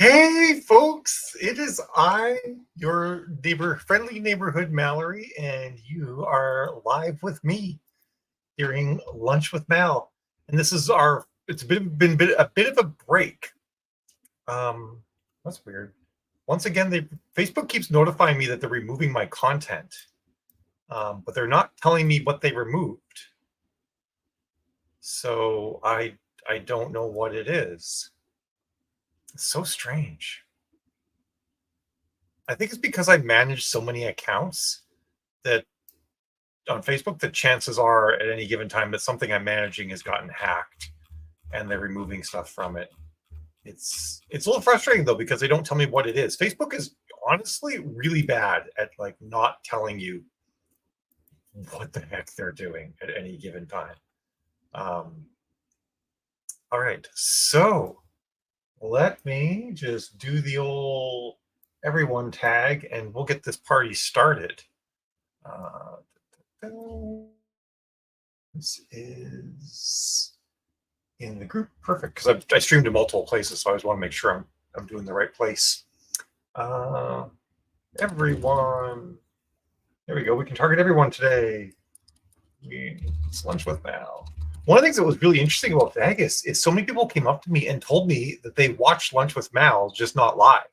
Hey, folks, it is I, your friendly neighborhood Mallory, and you are live with me during Lunch with Mal. And this is it's been a bit of a break. That's weird. Once again, Facebook keeps notifying me that they're removing my content, but they're not telling me what they removed. So I don't know what it is. It's so strange. I think it's because I manage so many accounts that on Facebook, the chances are at any given time that something I'm managing has gotten hacked and they're removing stuff from it. It's a little frustrating though, because they don't tell me what it is. Facebook is honestly really bad at like not telling you what the heck they're doing at any given time. All right, so let me just do the old everyone tag and we'll get this party started. This is in the group. Perfect, because I streamed to multiple places, so I always want to make sure I'm doing the right place. Everyone. There we go. We can target everyone today. It's Lunch with Mal. One of the things that was really interesting about Vegas is so many people came up to me and told me that they watched Lunch with Mal, just not live.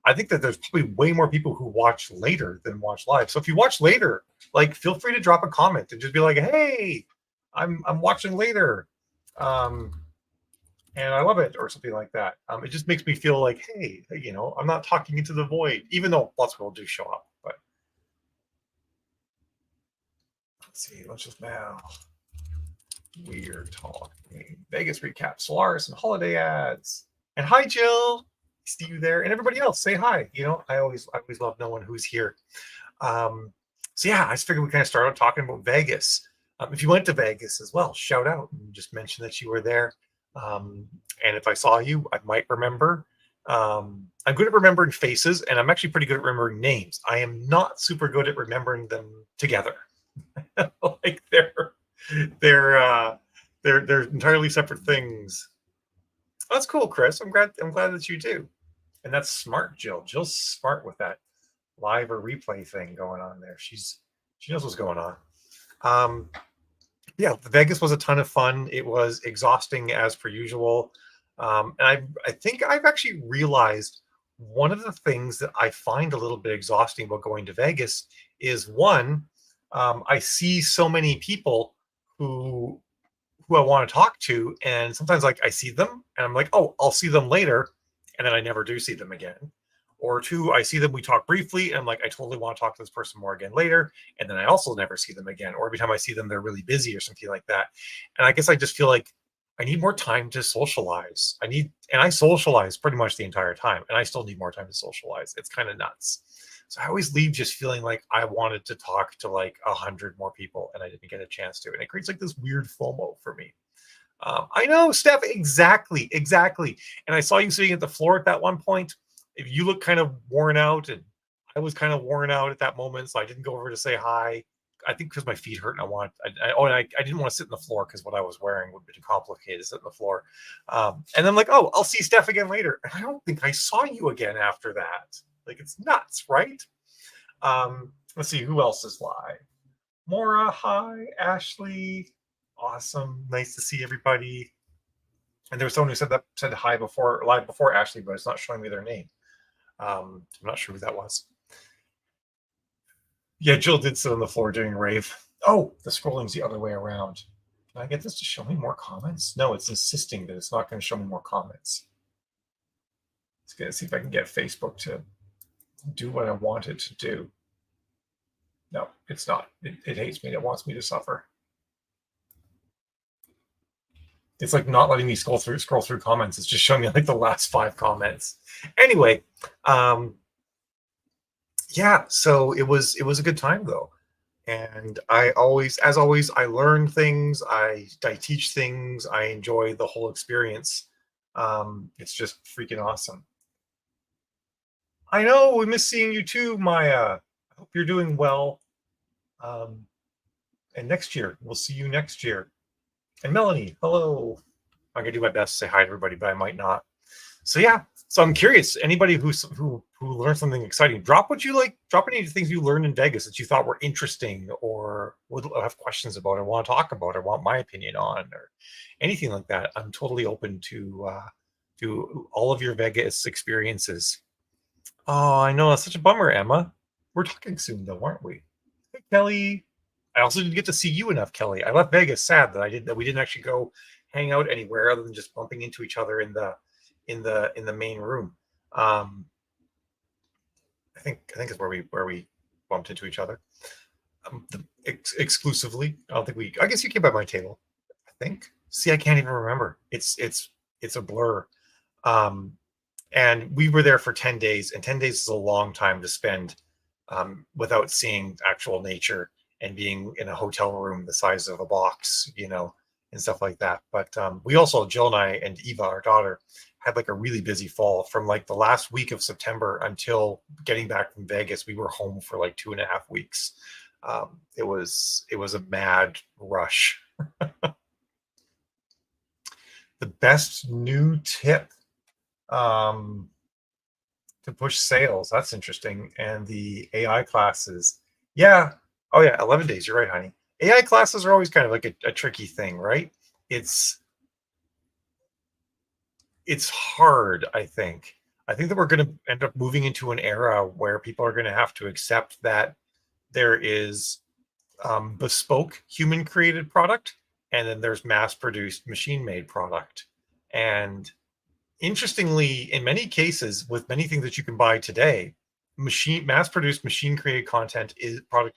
I think that there's probably way more people who watch later than watch live. So if you watch later, like feel free to drop a comment and just be like, "Hey, I'm watching later, and I love it," or something like that. It just makes me feel like, hey, I'm not talking into the void, even though lots of people do show up. But let's see, Lunch with Mal. We're talking Vegas recap, Solaris, and holiday ads. And hi, Jill. See you there, and everybody else. Say hi. I always love knowing who's here. So yeah, I just figured we kind of start out talking about Vegas. If you went to Vegas as well, shout out and just mention that you were there. And if I saw you, I might remember. I'm good at remembering faces, and I'm actually pretty good at remembering names. I am not super good at remembering them together. Like they're entirely separate things. That's cool, Chris. I'm glad that you do. And that's smart, Jill. Jill's smart with that live or replay thing going on there. She knows what's going on. Yeah, Vegas was a ton of fun. It was exhausting as per usual. And I think I've actually realized one of the things that I find a little bit exhausting about going to Vegas is one, I see so many people who I want to talk to, and sometimes like I see them and I'm like, oh, I'll see them later, and then I never do see them again. Or two, I see them, we talk briefly, and I'm like, I totally want to talk to this person more again later, and then I also never see them again. Or every time I see them, they're really busy or something like that. And I guess I just feel like I need more time to socialize. I socialize pretty much the entire time, and I still need more time to socialize. It's kind of nuts. So I always leave just feeling like I wanted to talk to like 100 more people, and I didn't get a chance to. And it creates like this weird FOMO for me. I know, Steph, exactly. And I saw you sitting at the floor at that one point. If you look kind of worn out, and I was kind of worn out at that moment, so I didn't go over to say hi. I think because my feet hurt, and I didn't want to sit in the floor because what I was wearing would be too complicated to sit in the floor. And I'm like, oh, I'll see Steph again later. And I don't think I saw you again after that. Like, it's nuts, right? Let's see who else is live. Maura, hi. Ashley, awesome, nice to see everybody. And there was someone who said hi live before Ashley, but it's not showing me their name. I'm not sure who that was. Yeah, Jill did sit on the floor during rave. Oh, the scrolling's the other way around. Can I get this to show me more comments? No, it's insisting that it's not going to show me more comments. Let's get to see if I can get Facebook to do what I want it to do. No, it's not. It hates me. It wants me to suffer. It's like not letting me scroll through comments. It's just showing me like the last 5 comments. Anyway, yeah, so it was a good time though. And as always, I learn things, I teach things, I enjoy the whole experience. It's just freaking awesome. I know, we miss seeing you too, Maya. I hope you're doing well. And next year, we'll see you next year. And Melanie, hello. I'm gonna do my best to say hi to everybody, but I might not. So yeah, so I'm curious. Anybody who learned something exciting, drop what you like. Drop any things you learned in Vegas that you thought were interesting, or would have questions about, or want to talk about, or want my opinion on, or anything like that. I'm totally open to all of your Vegas experiences. Oh, I know, that's such a bummer, Emma. We're talking soon, though, aren't we? Hey, Kelly. I also didn't get to see you enough, Kelly. I left Vegas sad that we didn't actually go hang out anywhere other than just bumping into each other in the main room. I think is where we bumped into each other. Exclusively. I don't think we. I guess you came by my table. I think. See, I can't even remember. It's a blur. Um, and we were there for 10 days, and 10 days is a long time to spend without seeing actual nature and being in a hotel room the size of a box, and stuff like that. But we also, Jill and I and Eva, our daughter, had like a really busy fall. From like the last week of September until getting back from Vegas, we were home for like 2.5 weeks. It was a mad rush. The best new tip to push sales. That's interesting. And the AI classes. Yeah. Oh yeah, 11 days. You're right, honey. AI classes are always kind of like a tricky thing, right? It's hard, I think. I think that we're going to end up moving into an era where people are going to have to accept that there is bespoke human created product, and then there's mass produced machine made product. And interestingly, in many cases, with many things that you can buy today, mass produced machine created product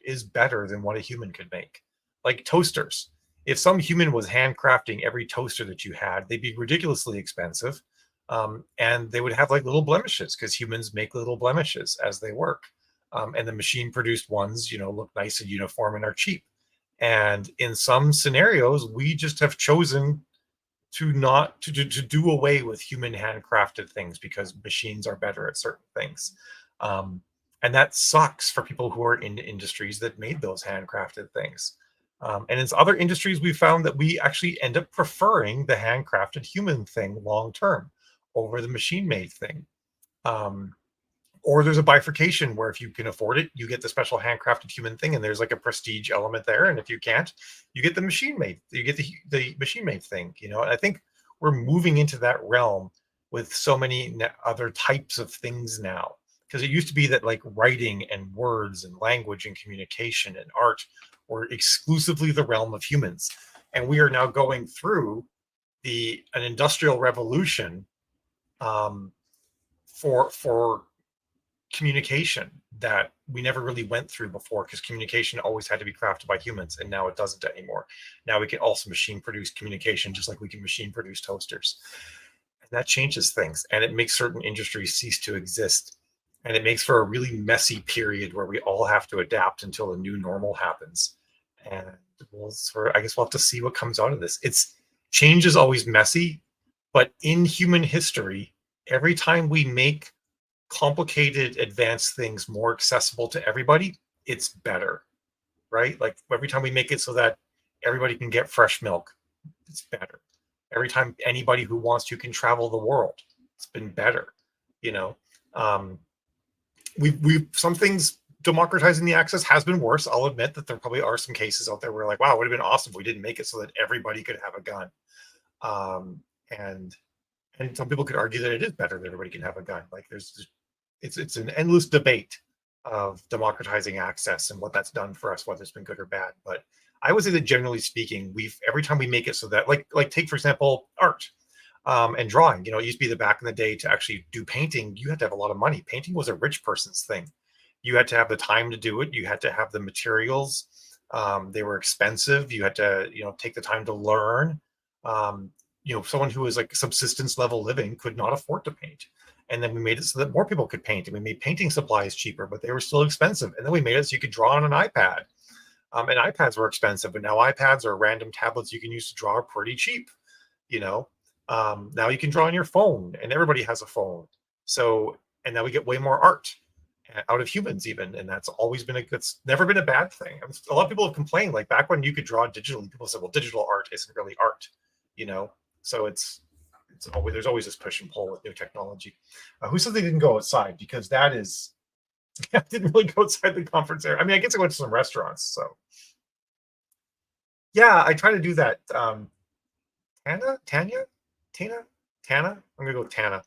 is better than what a human could make. Like toasters. If some human was handcrafting every toaster that you had, they'd be ridiculously expensive. And they would have like little blemishes, because humans make little blemishes as they work. And the machine produced ones, look nice and uniform and are cheap. And in some scenarios, we just have chosen to not to do away with human handcrafted things because machines are better at certain things. And that sucks for people who are in industries that made those handcrafted things. And in other industries, we found that we actually end up preferring the handcrafted human thing long term over the machine made thing. Or there's a bifurcation where if you can afford it, you get the special handcrafted human thing, and there's like a prestige element there. And if you can't, you get the machine made. You get the machine made thing. And I think we're moving into that realm with so many other types of things now. Because it used to be that like writing and words and language and communication and art were exclusively the realm of humans, and we are now going through an industrial revolution for communication that we never really went through before, because communication always had to be crafted by humans, and now it doesn't anymore. Now we can also machine produce communication just like we can machine produce toasters. And that changes things, and it makes certain industries cease to exist. And it makes for a really messy period where we all have to adapt until a new normal happens. And I guess we'll have to see what comes out of this. Change is always messy, but in human history, every time we make complicated, advanced things more accessible to everybody, it's better, right? Like every time we make it so that everybody can get fresh milk, it's better. Every time anybody who wants to can travel the world, it's been better. We've some things, democratizing the access has been worse. I'll admit that there probably are some cases out there where like, wow, it would have been awesome if we didn't make it so that everybody could have a gun. And some people could argue that it is better that everybody can have a gun. Like it's an endless debate of democratizing access and what that's done for us, whether it's been good or bad. But I would say that generally speaking, every time we make it so that like take for example art. And drawing, it used to be back in the day to actually do painting, you had to have a lot of money. Painting was a rich person's thing. You had to have the time to do it. You had to have the materials. They were expensive. You had to, take the time to learn. Someone who was like subsistence level living could not afford to paint. And then we made it so that more people could paint, and we made painting supplies cheaper, but they were still expensive. And then we made it so you could draw on an iPad. And iPads were expensive, but now iPads or random tablets you can use to draw are pretty cheap. Now you can draw on your phone, and everybody has a phone. So, and now we get way more art out of humans even, and that's always been it's never been a bad thing. I mean, a lot of people have complained, like back when you could draw digitally, people said, well, digital art isn't really art, so there's always this push and pull with new technology. Who said they didn't go outside? Because that is, I didn't really go outside the conference area. I mean, I guess I went to some restaurants. So yeah, I try to do that. Tanya, Tana. I'm gonna go with Tana.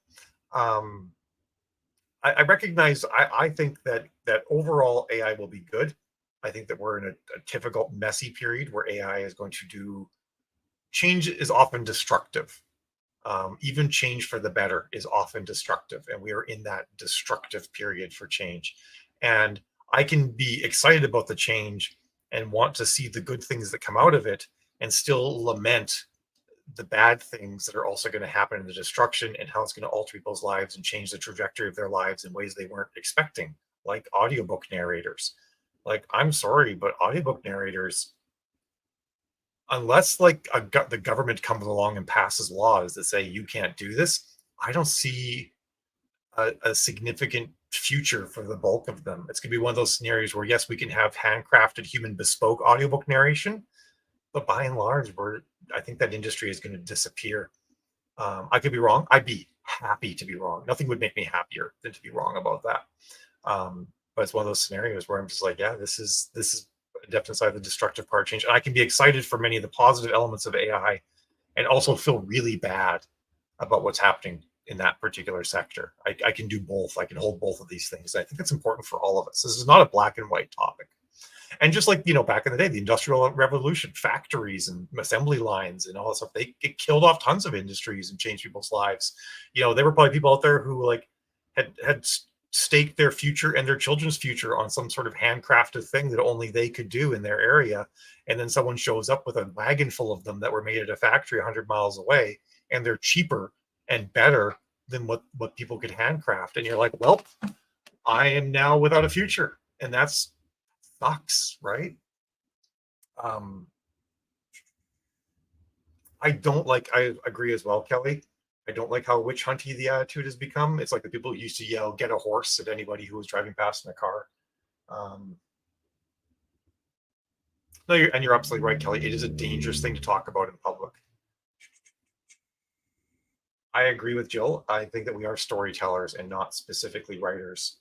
I recognize. I think that overall AI will be good. I think that we're in a difficult, messy period where AI is going to do change is often destructive. Even change for the better is often destructive, and we are in that destructive period for change. And I can be excited about the change and want to see the good things that come out of it, and still lament the bad things that are also going to happen in the destruction, and how it's going to alter people's lives and change the trajectory of their lives in ways they weren't expecting, like audiobook narrators. Like, I'm sorry, but audiobook narrators, unless like the government comes along and passes laws that say you can't do this, I don't see a significant future for the bulk of them. It's going to be one of those scenarios where, yes, we can have handcrafted human bespoke audiobook narration, but by and large, I think that industry is going to disappear. I could be wrong. I'd be happy to be wrong. Nothing would make me happier than to be wrong about that. But it's one of those scenarios where I'm just like, yeah, this is definitely side of the destructive part change. And I can be excited for many of the positive elements of AI, and also feel really bad about what's happening in that particular sector. I can do both. I can hold both of these things. I think it's important for all of us. This is not a black and white topic. And just like, back in the day, the Industrial Revolution, factories and assembly lines and all that stuff, it killed off tons of industries and changed people's lives. There were probably people out there who like had staked their future and their children's future on some sort of handcrafted thing that only they could do in their area. And then someone shows up with a wagon full of them that were made at a factory 100 miles away, and they're cheaper and better than what people could handcraft. And you're like, well, I am now without a future. And that's sucks, right? I agree as well, Kelly. I don't like how witch hunty the attitude has become. It's like the people who used to yell, get a horse at anybody who was driving past in a car. No, you're absolutely right, Kelly. It is a dangerous thing to talk about in public. I agree with Jill. I think that we are storytellers and not specifically writers.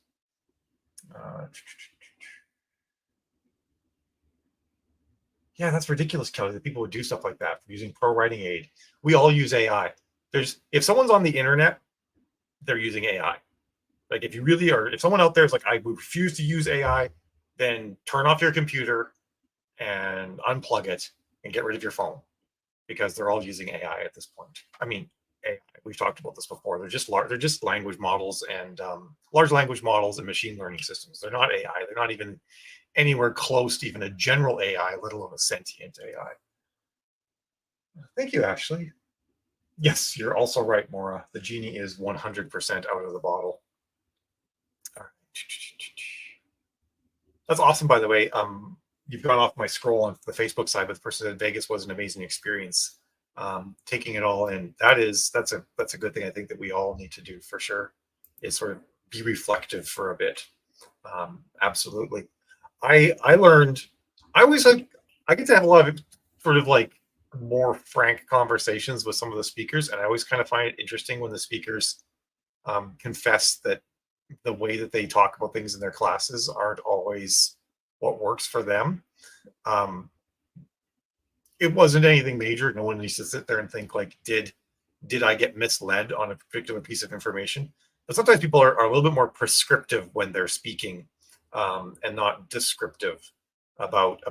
Yeah, that's ridiculous, Kelly, that people would do stuff like that using pro writing aid. We all use AI. If someone's on the internet, they're using AI. Like, if someone out there is like, I refuse to use AI, then turn off your computer and unplug it and get rid of your phone, because they're all using AI at this point. I mean, AI, we've talked about this before. They're just language models and large language models and machine learning systems. They're not AI. They're not even anywhere close to even a general AI, let alone a sentient AI. Thank you, Ashley. Yes, you're also right, Maura. The genie is 100% out of the bottle. That's awesome, by the way. You've gone off my scroll on the Facebook side, but the person said Vegas was an amazing experience. Taking it all in, that's a good thing. I think that we all need to do for sure, is sort of be reflective for a bit. Absolutely. I learned, I get to have a lot of sort of like more frank conversations with some of the speakers, and I always kind of find it interesting when the speakers confess that the way that they talk about things in their classes aren't always what works for them. It wasn't anything major. No one needs to sit there and think like, did I get misled on a particular piece of information? But sometimes people are a little bit more prescriptive when they're speaking, and not descriptive about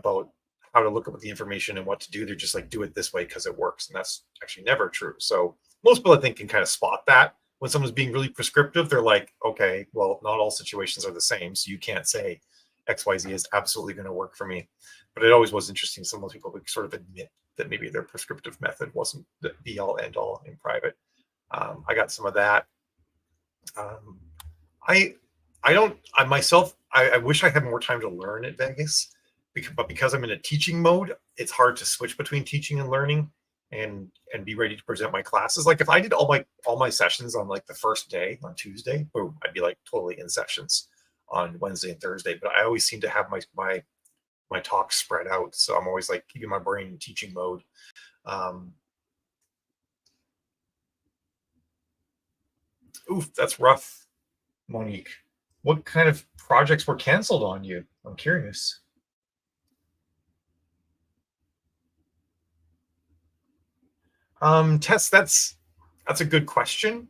how to look at the information and what to do. They're just like, do it this way because it works. And that's actually never true. So most people, I think, can kind of spot that. When someone's being really prescriptive, they're like, okay, well, not all situations are the same. So you can't say XYZ is absolutely going to work for me. But it always was interesting. Some of those people would sort of admit that maybe their prescriptive method wasn't the be all end all in private. I got some of that. I wish I had more time to learn at Vegas, but because I'm in a teaching mode, it's hard to switch between teaching and learning and be ready to present my classes. Like, if I did all my sessions on like the first day on Tuesday, boom, I'd be like totally in sessions on Wednesday and Thursday. But I always seem to have my talks spread out, so I'm always like keeping my brain in teaching mode. Oof, that's rough, Monique. What kind of projects were canceled on you? I'm curious. Tess, that's a good question.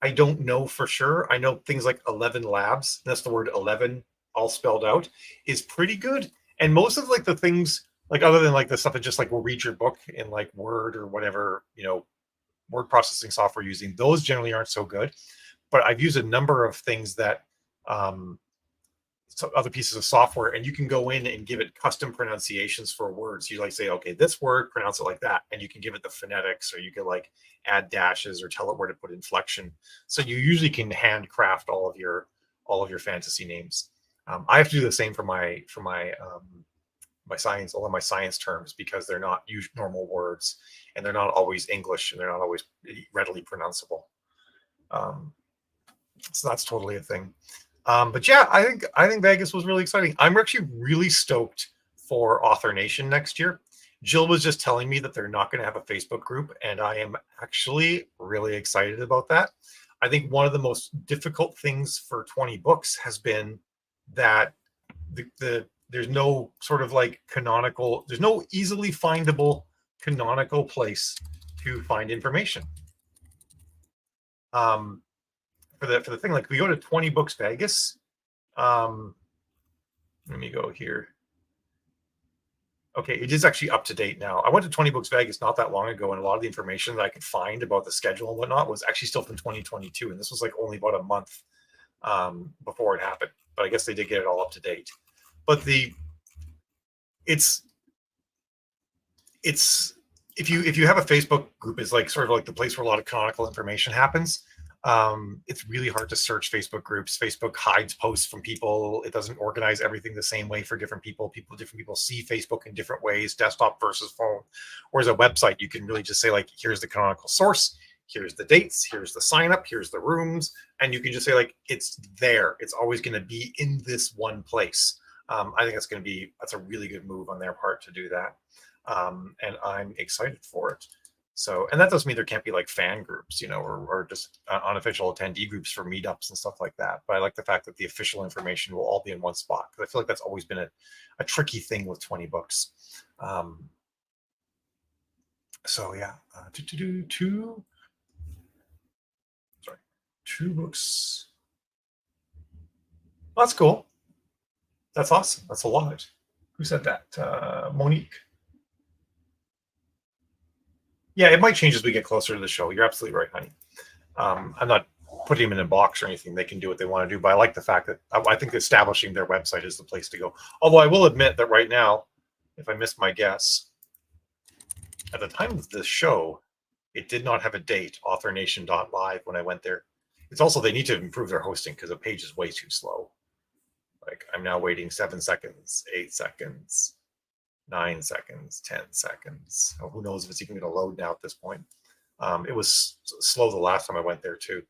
I don't know for sure. I know things like 11 Labs, that's the word 11 all spelled out, is pretty good. And most of like the things, like other than like the stuff that just like will read your book in like Word or whatever, word processing software using, those generally aren't so good. But I've used a number of things that um, so other pieces of software, and you can go in and give it custom pronunciations for words. You like say, okay, this word, pronounce it like that, and you can give it the phonetics, or you can like add dashes or tell it where to put inflection. So you usually can handcraft all of your fantasy names. I have to do the same for my science, all of my science terms, because they're not normal words, and they're not always English, and they're not always readily pronounceable. Um, so that's totally a thing. But yeah, I think Vegas was really exciting. I'm actually really stoked for Author Nation next year. Jill was just telling me that they're not going to have a Facebook group, and I am actually really excited about that. I think one of the most difficult things for 20 books has been that there's no sort of like canonical, there's no easily findable canonical place to find information. Um, for the thing, like we go to 20 Books Vegas. Let me go here. Okay, it is actually up to date now. I went to 20 Books Vegas not that long ago, and a lot of the information that I could find about the schedule and whatnot was actually still from 2022, and this was like only about a month before it happened. But I guess they did get it all up to date. But it's if you have a Facebook group, it's like sort of like the place where a lot of canonical information happens. It's really hard to search Facebook groups. Facebook hides posts from people. It doesn't organize everything the same way for different people. Different people see Facebook in different ways, desktop versus phone. Whereas a website, you can really just say like, here's the canonical source, here's the dates, here's the sign up, here's the rooms, and you can just say like, it's there. It's always going to be in this one place. I think that's a really good move on their part to do that. And I'm excited for it. So, and that doesn't mean there can't be like fan groups, or just unofficial attendee groups for meetups and stuff like that. But I like the fact that the official information will all be in one spot, because I feel like that's always been a tricky thing with 20 books. So yeah, two books. Well, that's cool. That's awesome. That's a lot. Who said that? Monique. Yeah, it might change as we get closer to the show. You're absolutely right, honey. I'm not putting them in a box or anything. They can do what they want to do. But I like the fact that I think establishing their website is the place to go. Although I will admit that right now, if I missed my guess, at the time of this show, it did not have a date, authorsnation.live, when I went there. It's also, they need to improve their hosting because the page is way too slow. Like, I'm now waiting 7 seconds, 8 seconds, 9 seconds, 10 seconds. Oh, who knows if it's even going to load now at this point. It was slow the last time I went there too.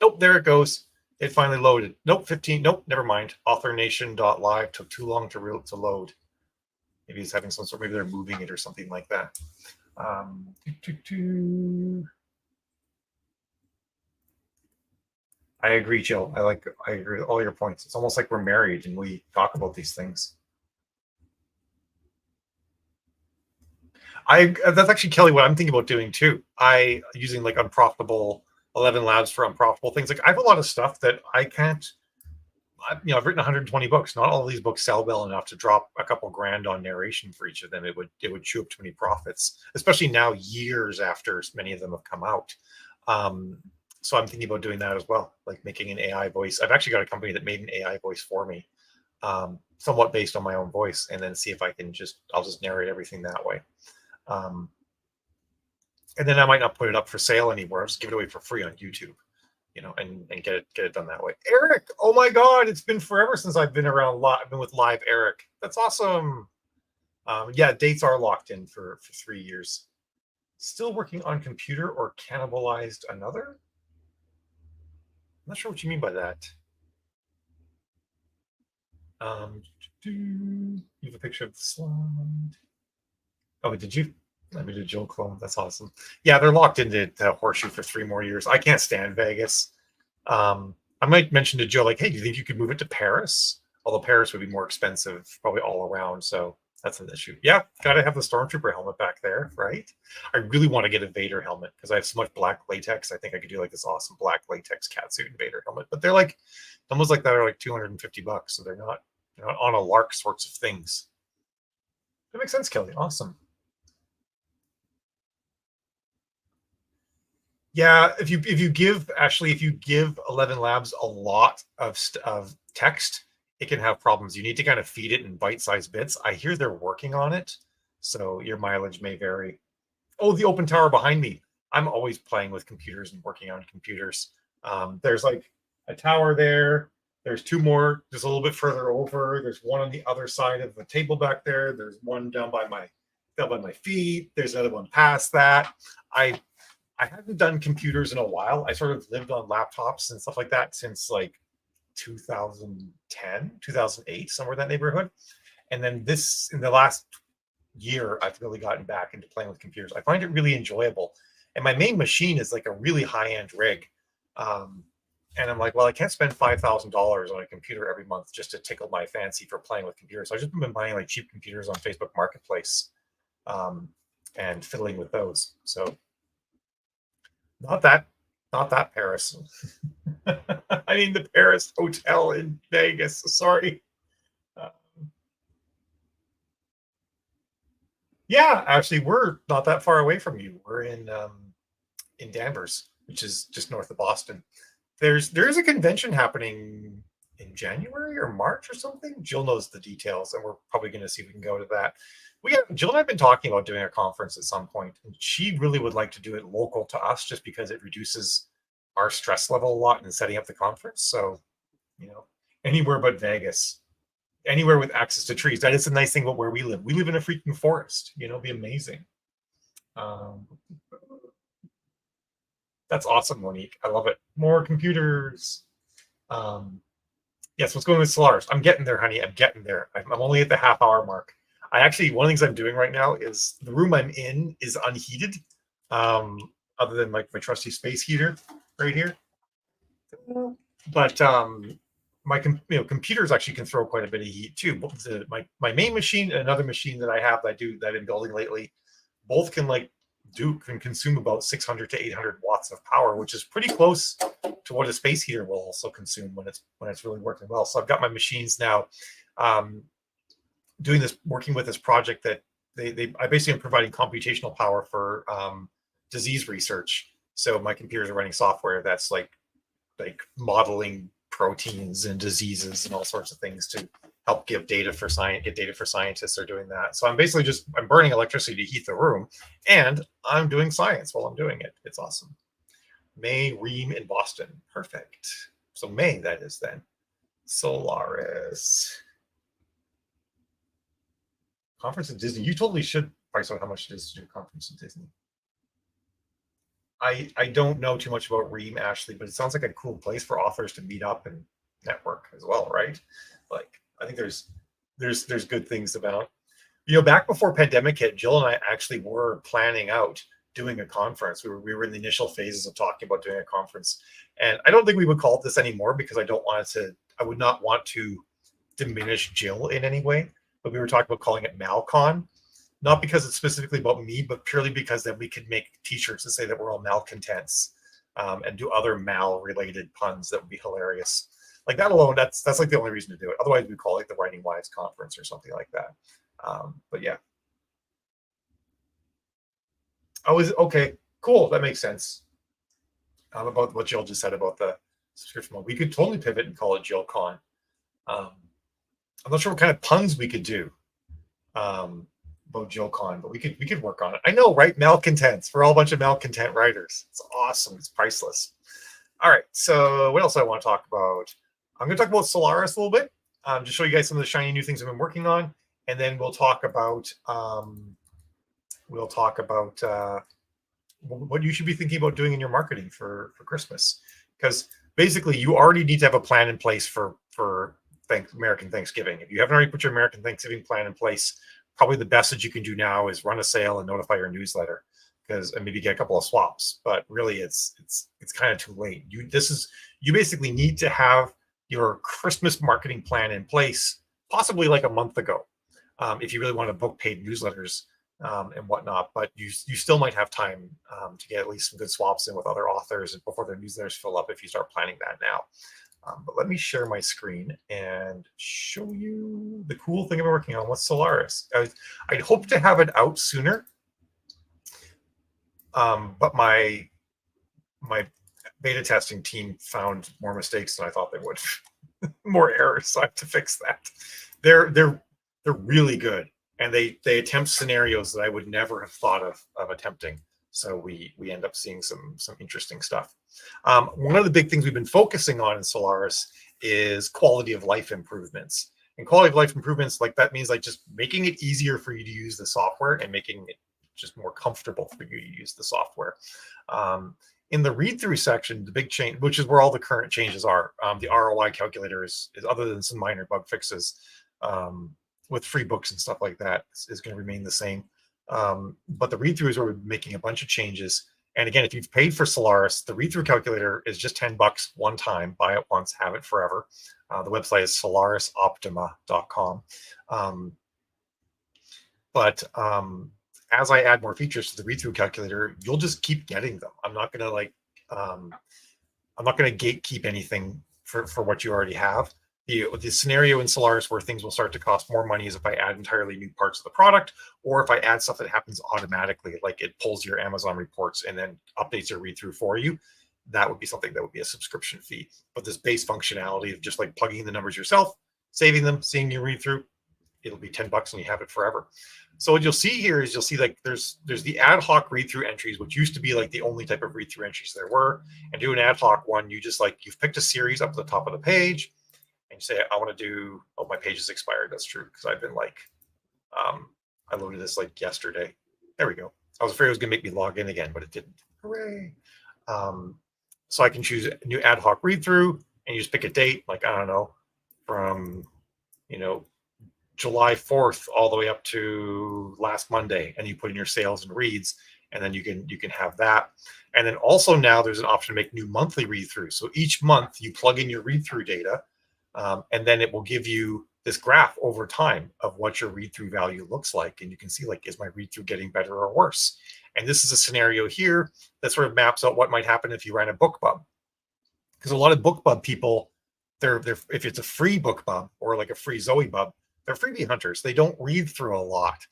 Nope, there it goes. It finally loaded. Nope, 15. Nope, never mind. Authorsnation.live took too long to load. Maybe it's having some sort. Maybe they're moving it or something like that. I agree, Jill. I agree with all your points. It's almost like we're married and we talk about these things. That's actually, Kelly, what I'm thinking about doing too. Using like unprofitable 11 labs for unprofitable things. Like I have a lot of stuff that I can't. I've written 120 books. Not all of these books sell well enough to drop a couple grand on narration for each of them. It would chew up too many profits, especially now, years after many of them have come out. So I'm thinking about doing that as well, like making an AI voice. I've actually got a company that made an AI voice for me, somewhat based on my own voice, and then see if I'll just narrate everything that way. And then I might not put it up for sale anywhere. I'll just give it away for free on YouTube, and get it done that way. Eric, oh my God, it's been forever since I've been around. I've been with Live Eric. That's awesome. Yeah, dates are locked in for 3 years. Still working on computer or cannibalized another? I'm not sure what you mean by that. You have a picture of the slide. Oh, did you? Let me do Jill clone. That's awesome. Yeah, they're locked into the Horseshoe for 3 more years. I can't stand Vegas. I might mention to Joe, like, hey, do you think you could move it to Paris? Although Paris would be more expensive, probably all around. So that's an issue. Yeah, got to have the Stormtrooper helmet back there, right? I really want to get a Vader helmet because I have so much black latex. I think I could do like this awesome black latex catsuit and Vader helmet. But they're like, almost like that are like $250. So they're not on a lark sorts of things. That makes sense, Kelly. Awesome. Yeah, if you give 11 Labs a lot of text, it can have problems. You need to kind of feed it in bite-sized bits. I hear they're working on it, so your mileage may vary. Oh, the open tower behind me. I'm always playing with computers and working on computers. There's like a tower there. There's 2 more just a little bit further over. There's one on the other side of the table back there. There's one down by my feet. There's another one past that. I haven't done computers in a while. I sort of lived on laptops and stuff like that since like 2010, 2008, somewhere in that neighborhood. And then in the last year, I've really gotten back into playing with computers. I find it really enjoyable. And my main machine is like a really high-end rig. And I'm like, well, I can't spend $5,000 on a computer every month just to tickle my fancy for playing with computers. So I've just been buying like cheap computers on Facebook Marketplace and fiddling with those. So not that Paris. I mean the Paris hotel in Vegas. Sorry. Yeah, actually, we're not that far away from you. We're in Danvers, which is just north of Boston. There's a convention happening in January or March or something. Jill knows the details, and we're probably going to see if we can go to that. Jill and I have been talking about doing a conference at some point, and she really would like to do it local to us just because it reduces our stress level a lot in setting up the conference. So, anywhere but Vegas, anywhere with access to trees. That is the nice thing about where we live. We live in a freaking forest. It'd be amazing. That's awesome, Monique. I love it. More computers. Yes, what's going on with Solaris? I'm getting there, honey. I'm getting there. I'm only at the half-hour mark. One of the things I'm doing right now is the room I'm in is unheated, other than like my trusty space heater right here. But my computers actually can throw quite a bit of heat too. My main machine and another machine that I have that I've been building lately, both can consume about 600 to 800 watts of power, which is pretty close to what a space heater will also consume when it's really working well. So I've got my machines now working with this project that I basically am providing computational power for disease research. So my computers are running software that's like modeling proteins and diseases and all sorts of things to help get data for scientists are doing that. So I'm basically I'm burning electricity to heat the room, and I'm doing science while I'm doing it. It's awesome. May Ream in Boston. Perfect. So May, that is then. Solaris. Conference at Disney. You totally should price out how much it is to do a conference at Disney. I don't know too much about Ream, Ashley, but it sounds like a cool place for authors to meet up and network as well, right? Like, I think there's good things about, back before pandemic hit, Jill and I actually were planning out doing a conference. We were in the initial phases of talking about doing a conference, and I don't think we would call it this anymore because I would not want to diminish Jill in any way, but we were talking about calling it MalCon. Not because it's specifically about me, but purely because then we could make t-shirts to say that we're all malcontents and do other mal-related puns that would be hilarious. Like that alone, that's like the only reason to do it. Otherwise, we call it the Writing Wives Conference or something like that. But yeah. Okay, cool. That makes sense. About what Jill just said about the subscription model. We could totally pivot and call it JillCon. I'm not sure what kind of puns we could do. About JillCon, but we could work on it. I know, right? Malcontents. We're all a bunch of malcontent writers. It's awesome. It's priceless. All right. So what else I want to talk about? I'm going to talk about Solaris a little bit. Just show you guys some of the shiny new things I've been working on, and then we'll talk about what you should be thinking about doing in your marketing for Christmas. Because basically, you already need to have a plan in place for American Thanksgiving. If you haven't already put your American Thanksgiving plan in place probably the best that you can do now is run a sale and notify your newsletter, and maybe get a couple of swaps. But really, it's kind of too late. You basically need to have your Christmas marketing plan in place, possibly like a month ago, if you really want to book paid newsletters and whatnot. But you still might have time to get at least some good swaps in with other authors before their newsletters fill up if you start planning that now. But let me share my screen and show you the cool thing I'm working on with Solaris. I'd hope to have it out sooner, but my beta testing team found more mistakes than I thought they would, more errors, so I have to fix that. They're really good, and they attempt scenarios that I would never have thought of attempting. So we end up seeing some interesting stuff. One of the big things we've been focusing on in Solaris is quality of life improvements. And quality of life improvements, like that means like just making it easier for you to use the software and making it just more comfortable for you to use the software. In the read-through section, the big change, which is where all the current changes are, the ROI calculator is other than some minor bug fixes with free books and stuff like that, is going to remain the same. But the read-through is where we're making a bunch of changes. And again, if you've paid for Solaris, the read-through calculator is just $10 one time. Buy it once, have it forever. The website is solarisoptima.com. But as I add more features to the read-through calculator, you'll just keep getting them. I'm not going to gatekeep anything for what you already have. The scenario in Solaris where things will start to cost more money is if I add entirely new parts of the product, or if I add stuff that happens automatically, like it pulls your Amazon reports and then updates your read through for you. That would be something that would be a subscription fee. But this base functionality of just like plugging in the numbers yourself, saving them, seeing your read through, it'll be $10 and you have it forever. So what you'll see here is you'll see like there's the ad hoc read through entries, which used to be like the only type of read through entries there were. And do an ad hoc one, you just like you've picked a series up at the top of the page. And you say, I want to do, oh, my page is expired. That's true. Because I've been like, I loaded this like yesterday. There we go. I was afraid it was going to make me log in again, but it didn't. Hooray. So I can choose a new ad hoc read through and you just pick a date, like, I don't know, from, July 4th all the way up to last Monday. And you put in your sales and reads, and then you can have that. And then also now there's an option to make new monthly read through. So each month you plug in your read through data. And then it will give you this graph over time of what your read-through value looks like. And you can see, like, is my read-through getting better or worse? And this is a scenario here that sort of maps out what might happen if you ran a BookBub. Because a lot of BookBub people, they're if it's a free BookBub or like a free ZoeBub, they're freebie hunters. They don't read through a lot.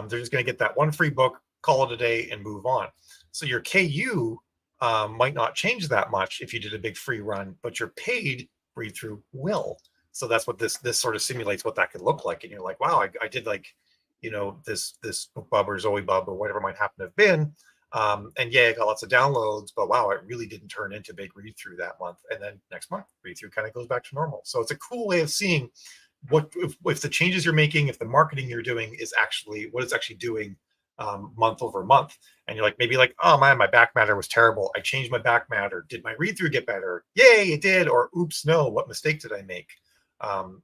They're just going to get that one free book, call it a day, and move on. So your KU might not change that much if you did a big free run, but your paid read through will. So that's what this sort of simulates what that could look like. And you're like, wow, I did like, this BookBub or ZoeBub or whatever might happen to have been. And yeah, I got lots of downloads, but wow, it really didn't turn into big read through that month. And then next month, read through kind of goes back to normal. So it's a cool way of seeing what if the changes you're making, if the marketing you're doing is actually what it's actually doing month over month. And you're like, maybe like, oh man, my back matter was terrible. I changed my back matter. Did my read through get better? Yay, it did. Or oops, no, what mistake did I make?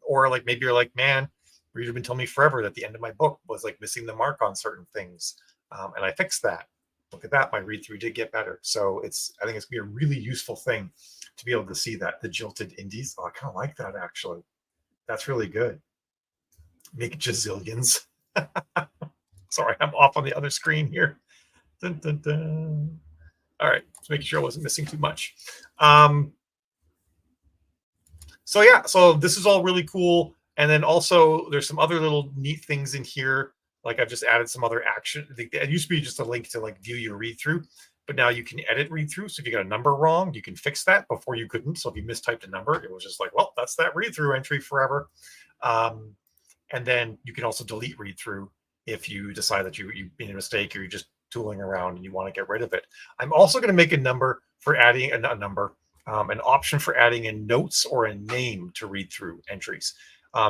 Or like maybe you're like, man, reader been telling me forever that the end of my book was like missing the mark on certain things. And I fixed that. Look at that, my read through did get better. So I think it's gonna be a really useful thing to be able to see that, the jilted indies. Oh, I kind of like that actually. That's really good. Make gazillions. Sorry, I'm off on the other screen here. Dun, dun, dun. All right, just making sure I wasn't missing too much. So yeah, so this is all really cool. And then also there's some other little neat things in here. Like I've just added some other action. It used to be just a link to like view your read through, but now you can edit read through. So if you got a number wrong, you can fix that. Before you couldn't. So if you mistyped a number, it was just like, well, that's that read through entry forever. And then you can also delete read through if you decide that you made a mistake or you're just tooling around and you want to get rid of it. I'm also going to make a number for adding an option for adding in notes or a name to read through entries.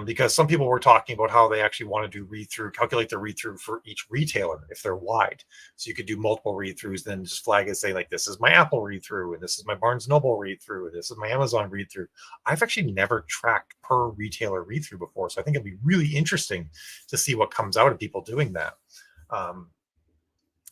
because some people were talking about how they actually want to do read-through, calculate the read-through for each retailer if they're wide. So you could do multiple read-throughs, then just flag it, say like, this is my Apple read-through, and this is my Barnes Noble read-through, and this is my Amazon read-through. I've actually never tracked per retailer read-through before, so I think it'd be really interesting to see what comes out of people doing that.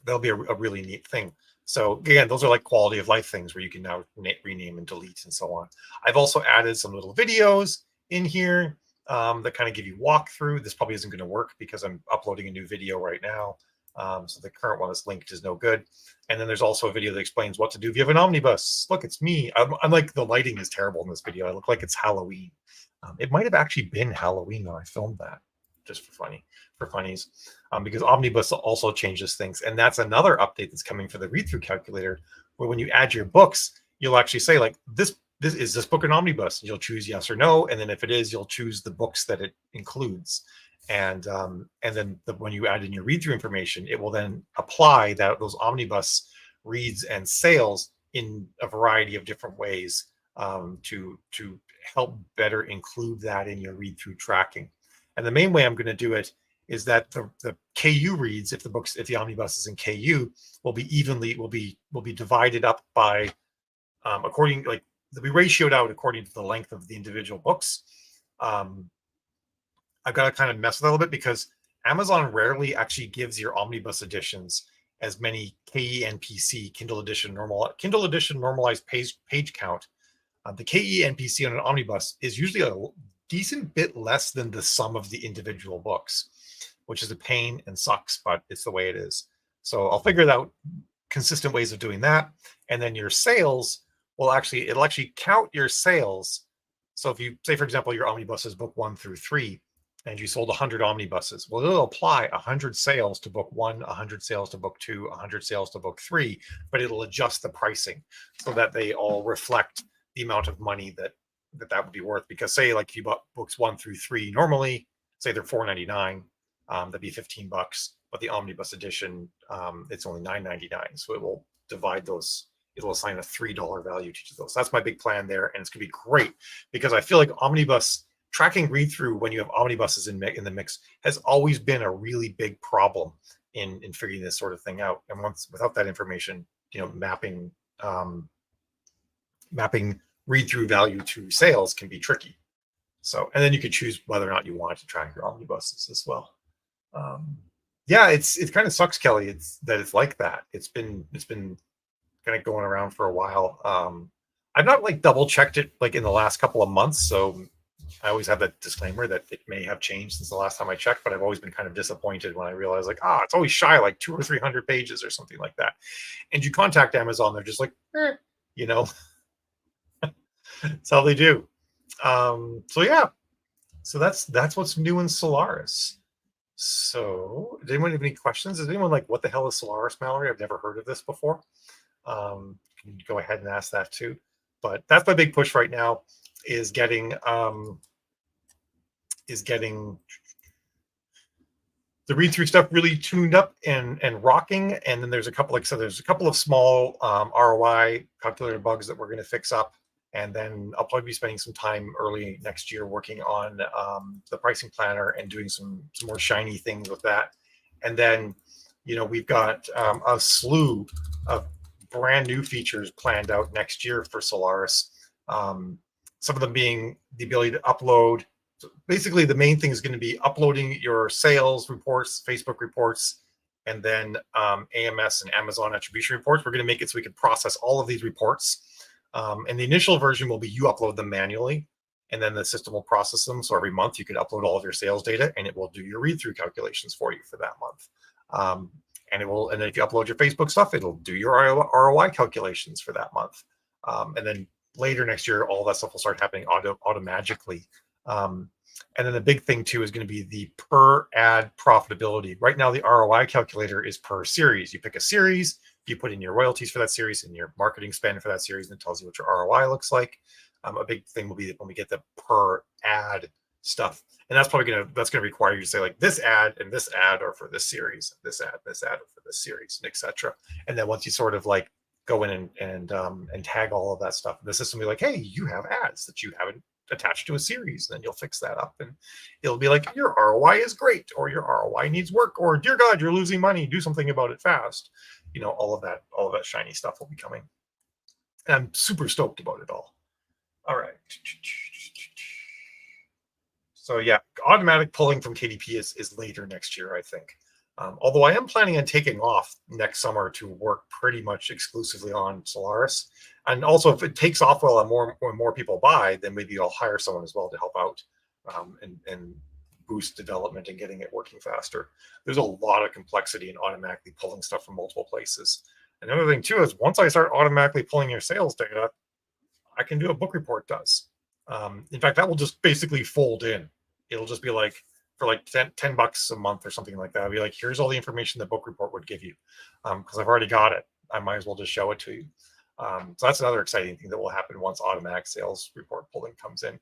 That'll be a really neat thing. So again, those are like quality of life things where you can now rename and delete and so on. I've also added some little videos in here that kind of give you walkthrough. This probably isn't going to work because I'm uploading a new video right now. So the current one that's linked is no good. And then there's also a video that explains what to do if you have an omnibus. Look, it's me. I'm like, the lighting is terrible in this video. I look like it's Halloween. It might have actually been Halloween when I filmed that, just for funnies, because omnibus also changes things. And that's another update that's coming for the read-through calculator, where when you add your books, you'll actually say like, this is this book an omnibus? And you'll choose yes or no. And then if it is, you'll choose the books that it includes. And then when you add in your read-through information, it will then apply those omnibus reads and sales in a variety of different ways to help better include that in your read-through tracking. And the main way I'm going to do it is that the KU reads, if the omnibus is in KU, will be divided up by according, like, they'll be ratioed out according to the length of the individual books. I've got to kind of mess with that a little bit because Amazon rarely actually gives your omnibus editions as many KE-NPC Kindle edition normalized page count. The KE-NPC on an omnibus is usually a decent bit less than the sum of the individual books, which is a pain and sucks, but it's the way it is. So I'll figure out consistent ways of doing that. And then your sales it'll actually count your sales. So if you say, for example, your omnibus is book 1 through 3, and you sold 100 omnibuses, well, it'll apply 100 sales to book 1, 100 sales to book 2, 100 sales to book 3, but it'll adjust the pricing so that they all reflect the amount of money that would be worth. Because say like if you bought books 1 through 3 normally, say they're $4.99, that'd be $15, but the omnibus edition, it's only $9.99. So it will divide those. It'll assign a $3 value to each of those. That's my big plan there, and it's gonna be great because I feel like omnibus tracking read through when you have omnibuses in the mix has always been a really big problem in figuring this sort of thing out. And without that information, mapping read through value to sales can be tricky. So, and then you could choose whether or not you want to track your omnibuses as well. Yeah, it kind of sucks, Kelly. It's like that. It's been kind of going around for a while. I've not like double checked it like in the last couple of months, so I always have that disclaimer that it may have changed since the last time I checked, but I've always been kind of disappointed when I realize like, it's always shy like 200 or 300 pages or something like that. And you contact Amazon, they're just like, that's how they do. So yeah, so that's what's new in Solaris. So does anyone have any questions? Is anyone like, what the hell is Solaris, Mallory? I've never heard of this before. You can go ahead and ask that too. But that's my big push right now, is getting the read-through stuff really tuned up and rocking. And then there's a couple of small ROI calculator bugs that we're going to fix up. And then I'll probably be spending some time early next year working on the pricing planner and doing some more shiny things with that. And then, we've got a slew of brand new features planned out next year for Solaris. Some of them being the ability to upload. So basically, the main thing is going to be uploading your sales reports, Facebook reports, and then AMS and Amazon attribution reports. We're going to make it so we can process all of these reports. And the initial version will be you upload them manually, and then the system will process them. So every month you can upload all of your sales data, and it will do your read-through calculations for you for that month. And then if you upload your Facebook stuff, it'll do your ROI calculations for that month. And then later next year, all that stuff will start happening automatically. And then the big thing too is going to be the per ad profitability. Right now, the ROI calculator is per series. You pick a series, you put in your royalties for that series and your marketing spend for that series, and it tells you what your ROI looks like. A big thing will be when we get the per ad stuff, and that's probably going to require you to say like, this ad and this ad are for this series, this ad are for this series, etc. And then once you sort of like go in and tag all of that stuff, the system will be like, hey, you have ads that you haven't attached to a series. Then you'll fix that up, and it'll be like, your ROI is great, or your ROI needs work, or dear God, you're losing money. Do something about it fast. All of that shiny stuff will be coming. And I'm super stoked about it all. All right. So yeah, automatic pulling from KDP is later next year, I think. Although I am planning on taking off next summer to work pretty much exclusively on Solaris. And also, if it takes off well and more people buy, then maybe I'll hire someone as well to help out and boost development and getting it working faster. There's a lot of complexity in automatically pulling stuff from multiple places. Another thing too is once I start automatically pulling your sales data, I can do a book report does. In fact, that will just basically fold in. It'll just be like, for like $10 a month or something like that. I'll be like, here's all the information the book report would give you. Because I've already got it. I might as well just show it to you. So that's another exciting thing that will happen once automatic sales report pulling comes in.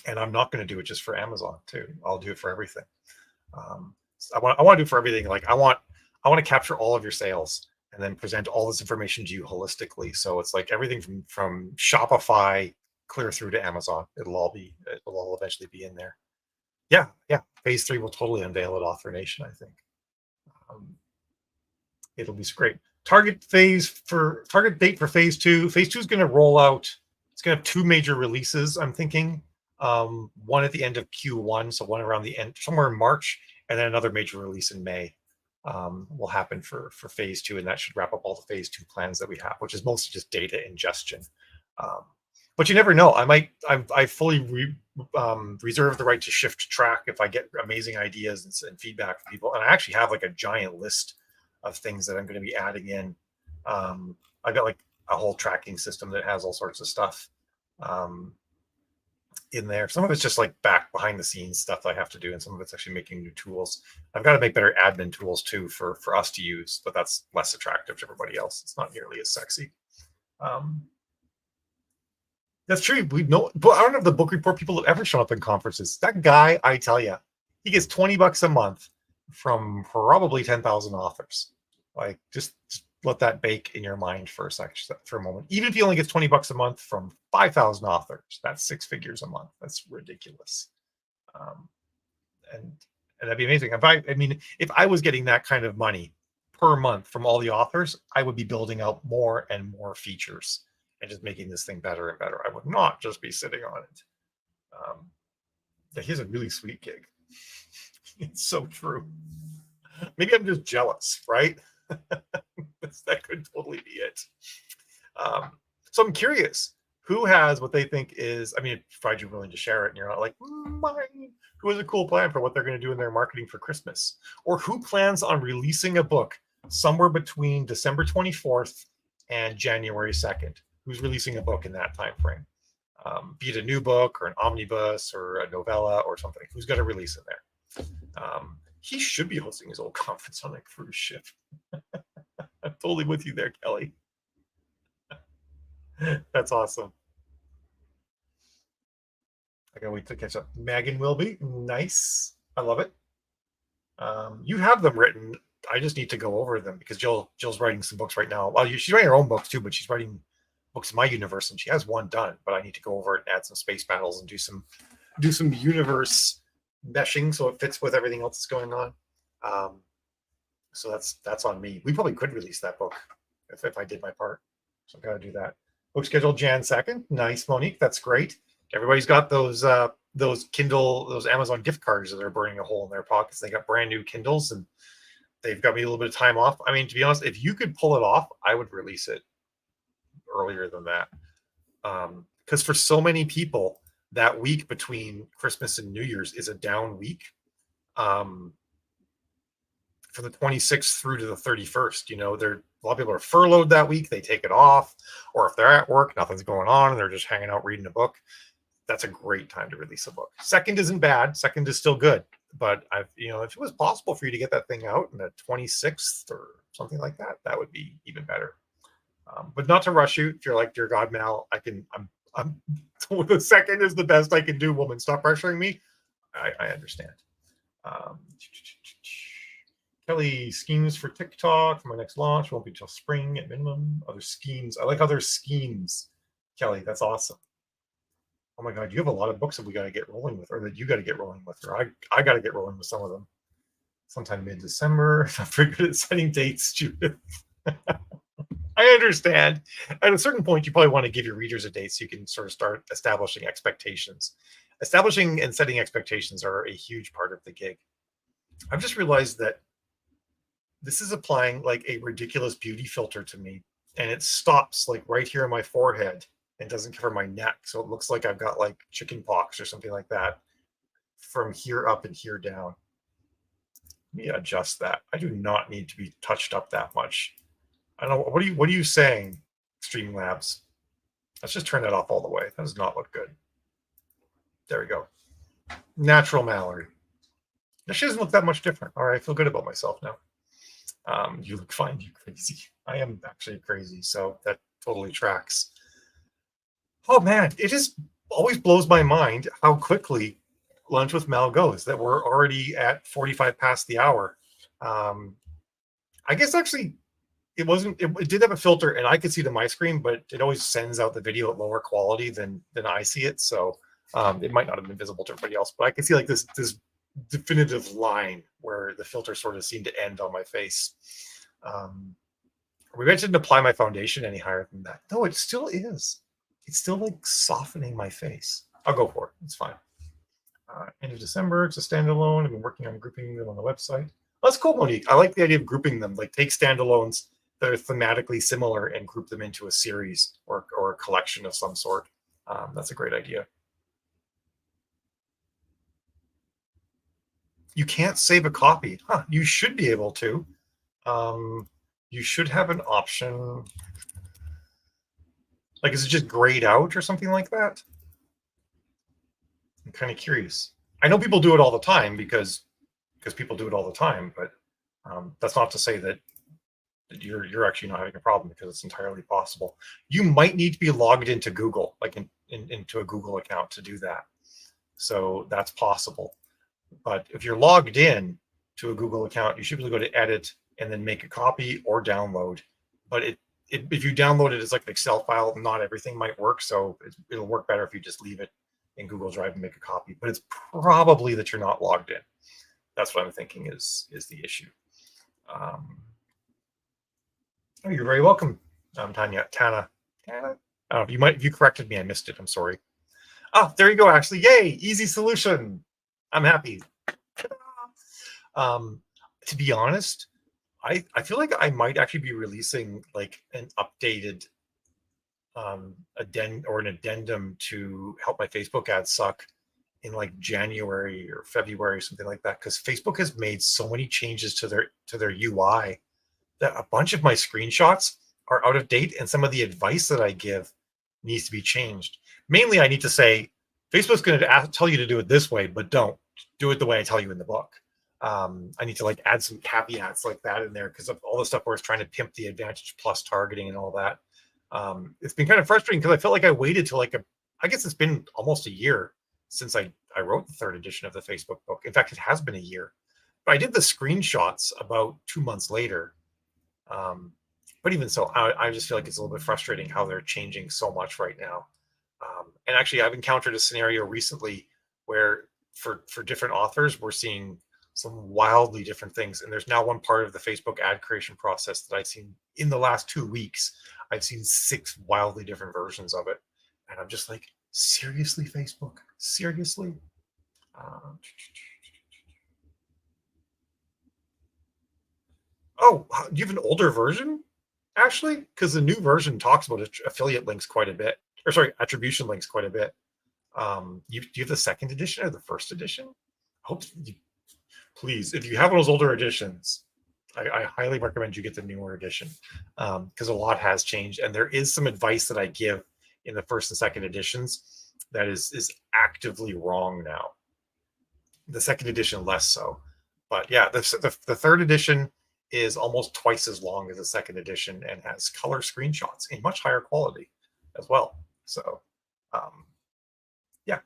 And I'm not going to do it just for Amazon too. I'll do it for everything. I want to do it for everything. Like I want to capture all of your sales and then present all this information to you holistically. So it's like everything from Shopify clear through to Amazon. It'll all eventually be in there. Yeah. Phase 3 will totally unveil at Author Nation, I think. It'll be great. Target date for phase 2. Phase 2 is going to roll out. It's going to have 2 major releases, I'm thinking. One at the end of Q1, so one around the end, somewhere in March, and then another major release in May will happen for phase 2, and that should wrap up all the phase 2 plans that we have, which is mostly just data ingestion. But you never know. I fully reserve the right to shift track if I get amazing ideas and feedback from people. And I actually have like a giant list of things that I'm going to be adding in. I've got like a whole tracking system that has all sorts of stuff in there. Some of it's just like back behind the scenes stuff I have to do, and some of it's actually making new tools. I've got to make better admin tools too for us to use, but that's less attractive to everybody else. It's not nearly as sexy. That's true. We know, but I don't know if the book report people have ever shown up in conferences. That guy, I tell you, he gets $20 a month from probably 10,000 authors. Like, just let that bake in your mind for a moment. Even if he only gets $20 a month from 5,000 authors, that's 6 figures a month. That's ridiculous. And that'd be amazing. If I was getting that kind of money per month from all the authors, I would be building out more and more features and just making this thing better and better. I would not just be sitting on it. Here's a really sweet gig. It's so true. Maybe I'm just jealous, right? That could totally be it. So I'm curious, who has what they think is, provided you're willing to share it and you're not like, mine, who has a cool plan for what they're going to do in their marketing for Christmas? Or who plans on releasing a book somewhere between December 24th and January 2nd? Who's releasing a book in that time frame? Be it a new book or an omnibus or a novella or something. Who's going to release in there? He should be hosting his old conference on a cruise ship. I'm totally with you there, Kelly. That's awesome. I gotta wait to catch up. Megan will be nice. I love it. You have them written. I just need to go over them because Jill's writing some books right now. Well, she's writing her own books too, but she's writing books in my universe, and she has one done. But I need to go over it and add some space battles and do some universe meshing so it fits with everything else that's going on. So that's on me. We probably could release that book if I did my part. So I've got to do that. Book scheduled Jan 2nd. Nice, Monique. That's great. Everybody's got those Amazon gift cards that are burning a hole in their pockets. They got brand new Kindles and they've got me a little bit of time off. To be honest, if you could pull it off, I would release it earlier than that. Because for so many people, that week between Christmas and New Year's is a down week. From the 26th through to the 31st, a lot of people are furloughed that week. They take it off, or if they're at work, nothing's going on, and they're just hanging out reading a book. That's a great time to release a book. Second isn't bad. Second is still good. But if it was possible for you to get that thing out on the 26th or something like that, that would be even better. But not to rush you. If you're like, dear God, Mal, I'm the second is the best I can do, woman. Stop pressuring me. I understand. Kelly, schemes for TikTok for my next launch won't be till spring at minimum. Other schemes. I like other schemes. Kelly, that's awesome. Oh my God, you have a lot of books that we got to get rolling with, or that you got to get rolling with, or I got to get rolling with some of them. Sometime mid-December. I'm pretty good at setting dates, Judith. I understand. At a certain point, you probably want to give your readers a date so you can sort of start establishing expectations. Establishing and setting expectations are a huge part of the gig. I've just realized that this is applying like a ridiculous beauty filter to me, and it stops like right here on my forehead and doesn't cover my neck. So it looks like I've got like chicken pox or something like that from here up and here down. Let me adjust that. I do not need to be touched up that much. I don't know. What are you saying, Streamlabs? Let's just turn that off all the way. That does not look good. There we go. Natural Mallory. She doesn't look that much different. All right, I feel good about myself now. You look fine, you crazy. I am actually crazy, so that totally tracks. Oh man, it just always blows my mind how quickly Lunch with Mal goes, that we're already at 45 past the hour. I guess actually it wasn't, it did have a filter and I could see to my screen, but it always sends out the video at lower quality than I see it. So it might not have been visible to everybody else, but I can see like this definitive line where the filter sort of seemed to end on my face. We mentioned apply my foundation any higher than that. No, it still is. It's still like softening my face. I'll go for it. It's fine. End of December, it's a standalone. I've been working on grouping them on the website. That's cool, Monique. I like the idea of grouping them. Like take standalones that are thematically similar and group them into a series or a collection of some sort. That's a great idea. You can't save a copy. Huh, you should be able to. You should have an option. Like, is it just grayed out or something like that? I'm kind of curious. I know people do it all the time because people do it all the time, but that's not to say that you're actually not having a problem, because it's entirely possible. You might need to be logged into Google, like into a Google account to do that. So that's possible. But if you're logged in to a Google account, you should be able to go to edit and then make a copy or download. But if you download it as like an Excel file, not everything might work. So it'll work better if you just leave it in Google Drive and make a copy. But it's probably that you're not logged in. That's what I'm thinking is the issue. Oh, you're very welcome, Tana. Oh, you corrected me. I missed it. I'm sorry. Oh, there you go. Actually, yay! Easy solution. I'm happy. To be honest, I feel like I might actually be releasing like an updated an addendum to help my Facebook ads suck in like January or February or something like that, because Facebook has made so many changes to their UI that a bunch of my screenshots are out of date, and some of the advice that I give needs to be changed. Mainly, I need to say, Facebook's going to tell you to do it this way, but don't do it the way I tell you in the book. I need to like add some caveats like that in there, because of all the stuff where it's trying to pimp the Advantage Plus targeting and all that. It's been kind of frustrating because I felt like I waited till I guess it's been almost a year since I wrote the 3rd edition of the Facebook book. In fact, it has been a year. But I did the screenshots about 2 months later. But even so, I just feel like it's a little bit frustrating how they're changing so much right now. And actually, I've encountered a scenario recently where for different authors, we're seeing some wildly different things. And there's now one part of the Facebook ad creation process that I've seen in the last 2 weeks. I've seen 6 wildly different versions of it. And I'm just like, seriously, Facebook? Seriously? Oh, do you have an older version, Ashley? Because the new version talks about affiliate links quite a bit. Or sorry, attribution links quite a bit. Do you have the 2nd edition or the 1st edition? Please, if you have those older editions, I highly recommend you get the newer edition, because a lot has changed, and there is some advice that I give in the 1st and 2nd editions that is actively wrong now. The 2nd edition less so, but yeah, the 3rd edition is almost twice as long as the 2nd edition and has color screenshots in much higher quality as well. So, yeah.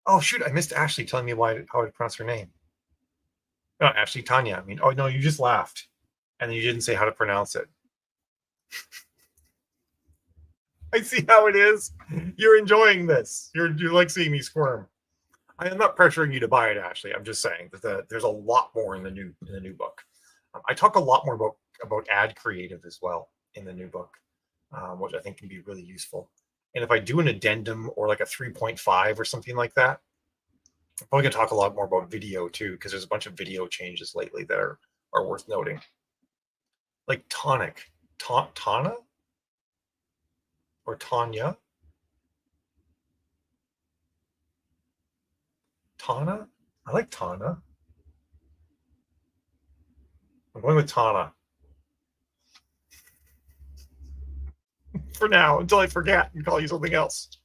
Oh shoot, I missed Ashley telling me how to pronounce her name. No, Ashley, Tanya. I mean, oh no, you just laughed, and then you didn't say how to pronounce it. I see how it is. You're enjoying this. You like seeing me squirm. I am not pressuring you to buy it, Ashley. I'm just saying that there's a lot more in the new book. I talk a lot more about ad creative as well in the new book, which I think can be really useful. And if I do an addendum or like a 3.5 or something like that, I'm probably going to talk a lot more about video too, because there's a bunch of video changes lately that are worth noting. Like tonic, Tana or Tanya, Tana. I like Tana. I'm going with Tana for now until I forget and call you something else.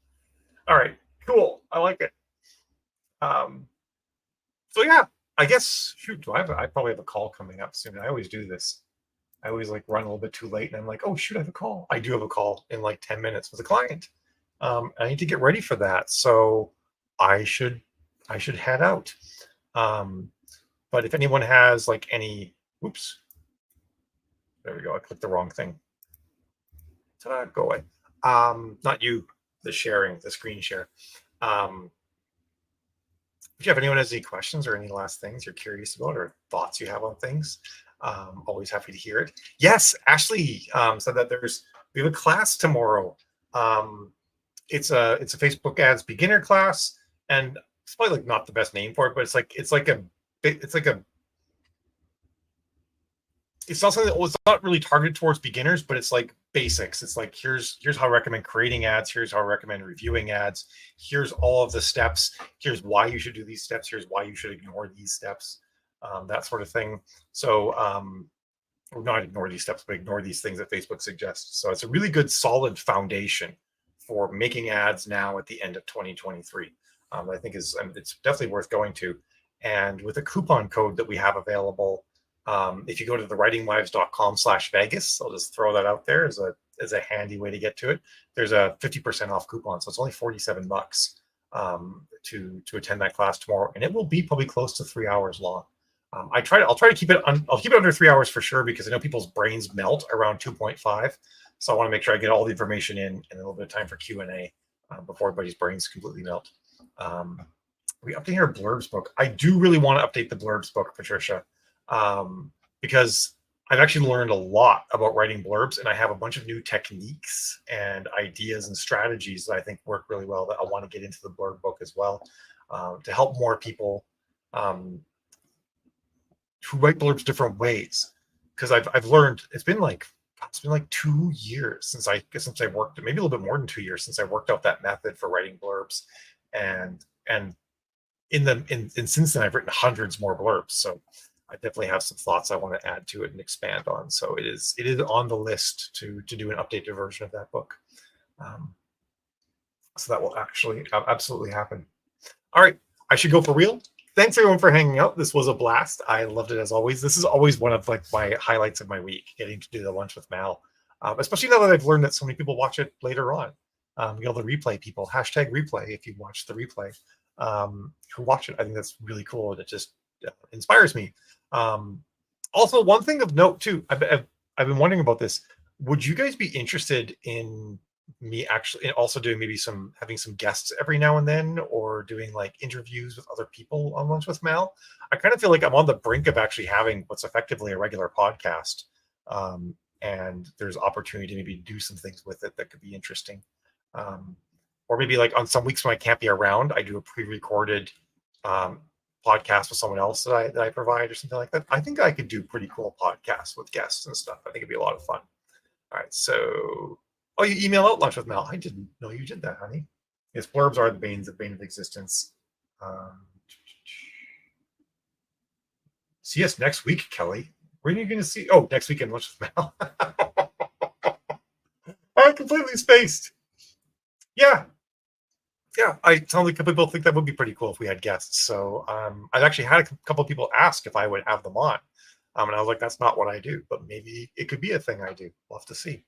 All right, cool. I like it. So yeah, I guess shoot, I probably have a call coming up soon. I always do this. I always like run a little bit too late, and I'm like, oh shoot, I have a call. I do have a call in like 10 minutes with a client. I need to get ready for that, so I should head out. But if anyone has like any, oops, there we go. I clicked the wrong thing. Ta-da, go away. Not you, the sharing, the screen share. If anyone has any questions or any last things you're curious about or thoughts you have on things, always happy to hear it. Yes, Ashley said that we have a class tomorrow. It's a Facebook ads beginner class, and it's probably like not the best name for it, but it's not something that it's not really targeted towards beginners, but it's like basics. It's like here's how I recommend creating ads, here's how I recommend reviewing ads, here's all of the steps, here's why you should do these steps, here's why you should ignore these steps, that sort of thing. So or not ignore these steps, but ignore these things that Facebook suggests. So it's a really good solid foundation for making ads now at the end of 2023. I think it's definitely worth going to. And with a coupon code that we have available, if you go to thewritingwives.com/Vegas, I'll just throw that out there as a handy way to get to it. There's a 50% off coupon, so it's only $47 to attend that class tomorrow, and it will be probably close to 3 hours long. I'll try to keep it. I'll keep it under 3 hours for sure, because I know people's brains melt around 2.5. So I want to make sure I get all the information in and a little bit of time for Q&A before everybody's brains completely melt. We updating our blurbs book. I do really want to update the blurbs book, Patricia, because I've actually learned a lot about writing blurbs, and I have a bunch of new techniques and ideas and strategies that I think work really well that I want to get into the blurb book as well, to help more people who write blurbs different ways. Because I've learned it's been like 2 years since I worked, maybe a little bit more than 2 years since I worked out that method for writing blurbs, and since then I've written hundreds more blurbs. So I definitely have some thoughts I want to add to it and expand on. So it is on the list to do an updated version of that book. So that will actually absolutely happen. All right, I should go for real. Thanks everyone for hanging out. This was a blast. I loved it as always. This is always one of like my highlights of my week, getting to do the lunch with Mal, especially now that I've learned that so many people watch it later on. You know, the replay people, #replay if you watch the replay, who watch it. I think that's really cool, and it just inspires me. Also, one thing of note too, I've been wondering about this. Would you guys be interested in me actually also doing having some guests every now and then, or doing like interviews with other people on Lunch with Mal? I kind of feel like I'm on the brink of actually having what's effectively a regular podcast, and there's opportunity to maybe do some things with it that could be interesting. Or maybe like on some weeks when I can't be around, I do a pre-recorded podcast with someone else that I provide or something like that. I think I could do pretty cool podcasts with guests and stuff. I think it'd be a lot of fun. All right, so you email out Lunch with Mal. I didn't know you did that, honey. Yes, blurbs are the bane of existence. See us next week, Kelly. When are you going to see? Oh, next weekend, Lunch with Mal. I completely spaced. Yeah. I totally people think that would be pretty cool if we had guests. So I've actually had a couple of people ask if I would have them on. And I was like, that's not what I do, but maybe it could be a thing I do. We'll have to see.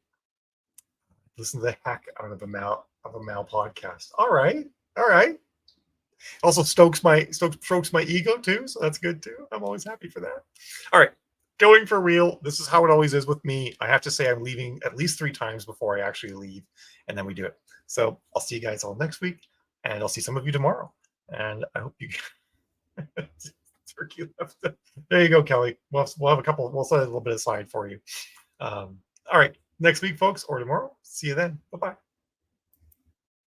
Listen to the heck out of a Mal podcast. All right. Also strokes my ego too, so that's good too. I'm always happy for that. All right. going for real. This is how it always is with me. I have to say I'm leaving at least 3 times before I actually leave, and then we do it. So I'll see you guys all next week, and I'll see some of you tomorrow. And I hope you turkey left. There you go, Kelly. We'll have a couple. We'll set a little bit aside for you. All right, next week, folks, or tomorrow. See you then. Bye bye.